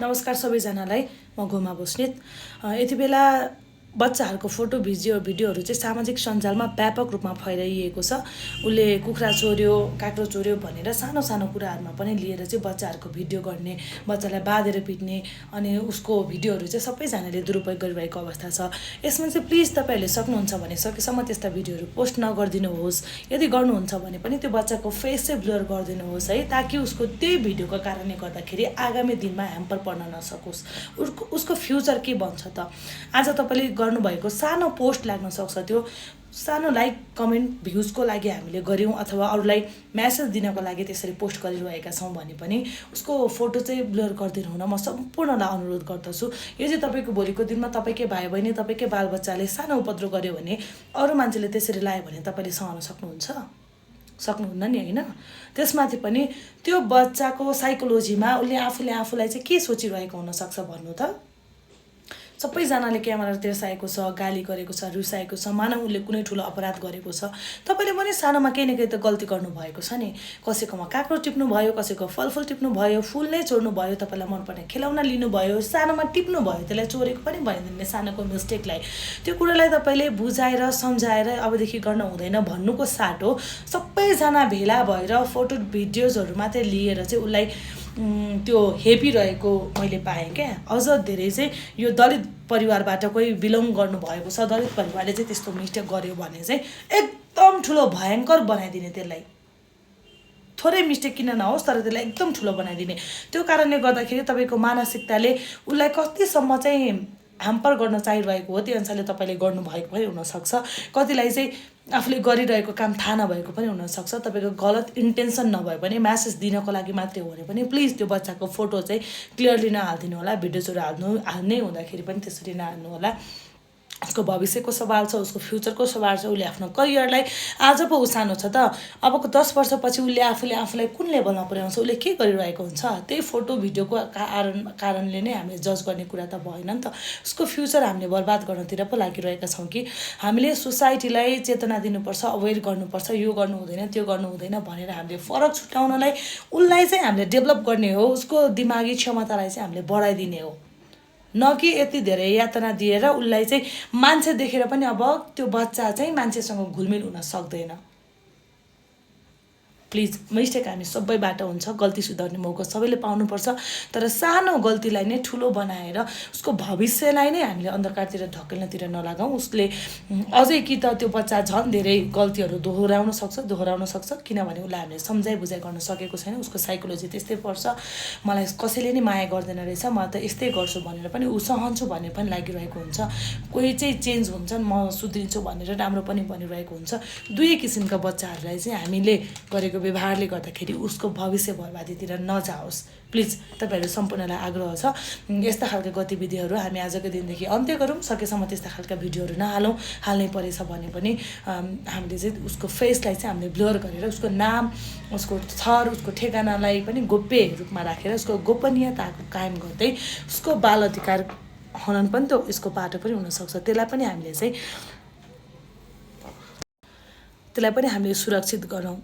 नमस्कार सबैजनालाई, म गोमा बस्नेत। यति बेला बच्चाहरूको फोटो भिडियोहरू चाहिँ सामाजिक सञ्जालमा व्यापक रूपमा फैलाइएको छ। उसले कुखुरा चोर्यो, काक्रो चोर्यो भनेर सानो सानो कुराहरूमा पनि लिएर चाहिँ बच्चाहरूको भिडियो गर्ने, बच्चालाई बाँधेर पिट्ने अनि उसको भिडियोहरू चाहिँ सबैजनाले दुरुपयोग गरिरहेको अवस्था छ। यसमा चाहिँ प्लिज तपाईँहरूले सक्नुहुन्छ भने सकेसम्म त्यस्ता भिडियोहरू पोस्ट नगरिदिनुहोस्। यदि गर्नुहुन्छ भने पनि त्यो बच्चाको फेस चाहिँ ब्लर गरिदिनुहोस् है, ताकि उसको त्यही भिडियोको कारणले गर्दाखेरि आगामी दिनमा ह्याम्पर पर्न नसकोस्। उसको फ्युचर के बन्छ त? आज तपाईँले गर्नुभएको सानो पोस्ट लाग्न सक्छ, त्यो सानो लाइक कमेन्ट भ्युजको लागि हामीले गऱ्यौँ अथवा अरूलाई म्यासेज दिनको लागि त्यसरी पोस्ट गरिरहेका छौँ भने पनि उसको फोटो चाहिँ ब्लर गरिदिनु हुन म सम्पूर्णलाई अनुरोध गर्दछु। यो चाहिँ तपाईँको भोलिको दिनमा तपाईँकै भाइ बहिनी, तपाईँकै बालबच्चाले सानो उपद्रो गर्यो भने, अरू मान्छेले त्यसरी लायो भने तपाईँले सहन सक्नुहुन्छ? सक्नुहुन्न नि, होइन? त्यसमाथि पनि त्यो बच्चाको साइकोलोजीमा उसले आफूलाई चाहिँ के सोचिरहेको हुनसक्छ भन्नु त? सबैजनाले क्यामेरा तेर्साएको छ, गाली गरेको छ, रुसाएको छ, मानव उसले कुनै ठुलो अपराध गरेको छ। तपाईँले पनि सानोमा केही न केही त गल्ती गर्नुभएको छ नि। कसैकोमा काक्रो टिप्नु भयो, कसैको फलफुल टिप्नु भयो, फुल नै चोर्नु भयो, तपाईँलाई मनपर्ने खेलौना लिनुभयो, सानोमा टिप्नु भयो, त्यसलाई चोरेको पनि भनिदिने सानोको मिस्टेकलाई। त्यो कुरालाई तपाईँले बुझाएर सम्झाएर अबदेखि गर्न हुँदैन भन्नुको साटो सबैजना भेला भएर फोटो भिडियोजहरू मात्रै लिएर चाहिँ उसलाई त्यो हेपिरहेको मैले पाएँ क्या। अझ धेरै चाहिँ यो दलित परिवारबाट कोही बिलोङ गर्नुभएको छ, दलित परिवारले चाहिँ त्यस्तो मिस्टेक गर्यो भने चाहिँ एकदम ठुलो भयङ्कर बनाइदिने, त्यसलाई थोरै मिस्टेक किन नहोस् तर त्यसलाई एकदम ठुलो बनाइदिने। त्यो कारणले गर्दाखेरि तपाईँको मानसिकताले उसलाई कतिसम्म चाहिँ ह्याम्पर गर्न चाहिरहेको हो त्यो अनुसारले तपाईँले गर्नुभएको पनि हुनसक्छ। कतिलाई चाहिँ आफूले गरिरहेको काम थाहा नभएको पनि हुनसक्छ। तपाईँको गलत इन्टेन्सन नभए पनि म्यासेज दिनको लागि मात्रै हो भने पनि प्लिज त्यो बच्चाको फोटो चाहिँ क्लियरली नहालिदिनु होला। भिडियोजहरू हाल्नै हुँदाखेरि पनि त्यसरी नहाल्नु होला। उसको भविष्यको सवाल छ, उसको फ्युचरको सवाल छ। उसले आफ्नो करियरलाई आज पो ऊ सानो छ त, अबको 10 वर्षपछि उसले आफूलाई कुन लेभलमा पुर्याउँछ, उसले के गरिरहेको हुन्छ, त्यही फोटो भिडियोको कारणले नै हामीले जज गर्ने कुरा त भएन नि त। उसको फ्युचर हामीले बर्बाद गर्नतिर पो लागिरहेका छौँ कि हामीले सोसाइटीलाई चेतना दिनुपर्छ, अवेर गर्नुपर्छ, यो गर्नु हुँदैन त्यो गर्नु हुँदैन भनेर हामीले फरक छुट्याउनलाई उसलाई चाहिँ हामीले डेभलप गर्ने हो। उसको दिमागी क्षमतालाई चाहिँ हामीले बढाइदिने हो, न कि यति धेरै यातना दिएर उसलाई चाहिँ मान्छे देखेर पनि अब त्यो बच्चा चाहिँ मान्छेसँग घुलमिल हुन सक्दैन। प्लिज, मिस्टेक हामी सबैबाट हुन्छ, गल्ती सुधार्ने मौका सबैले पाउनुपर्छ। तर सानो गल्तीलाई नै ठुलो बनाएर उसको भविष्यलाई नै हामीले अन्धकारतिर ढकेल्नतिर नलागौँ। उसले अझै कि त त्यो बच्चा झन् धेरै गल्तीहरू दोहोऱ्याउन सक्छ किनभने उसलाई हामीले सम्झाइ बुझाइ गर्न सकेको छैन। उसको साइकोलोजी त्यस्तै पर्छ, मलाई कसैले नै माया गर्दैन रहेछ, म त यस्तै गर्छु भनेर पनि ऊ सहन्छु भन्ने पनि लागिरहेको हुन्छ। कोही चाहिँ चेन्ज हुन्छन्, म सुध्रिन्छु भनेर राम्रो पनि भनिरहेको हुन्छ। दुई किसिमका बच्चाहरूलाई चाहिँ हामीले गरेको व्यवहारले गर्दाखेरि उसको भविष्य बर्बादीतिर नजाओस्। प्लिज तपाईँहरू सम्पूर्णलाई आग्रह छ, यस्ता खालका गतिविधिहरू हामी आजको दिनदेखि अन्त्य गरौँ। सकेसम्म त्यस्ता खालका भिडियोहरू नहालौँ। हाल्नै परेछ भने पनि हामीले चाहिँ उसको फेसलाई चाहिँ हामीले ब्लर गरेर उसको नाम, उसको थर, उसको ठेगानालाई पनि गोप्य रूपमा राखेर उसको गोपनीयताको कायम गर्दै उसको बाल अधिकार हनन पनि त यसको बाटो पनि हुनसक्छ। त्यसलाई पनि हामीले सुरक्षित गरौँ।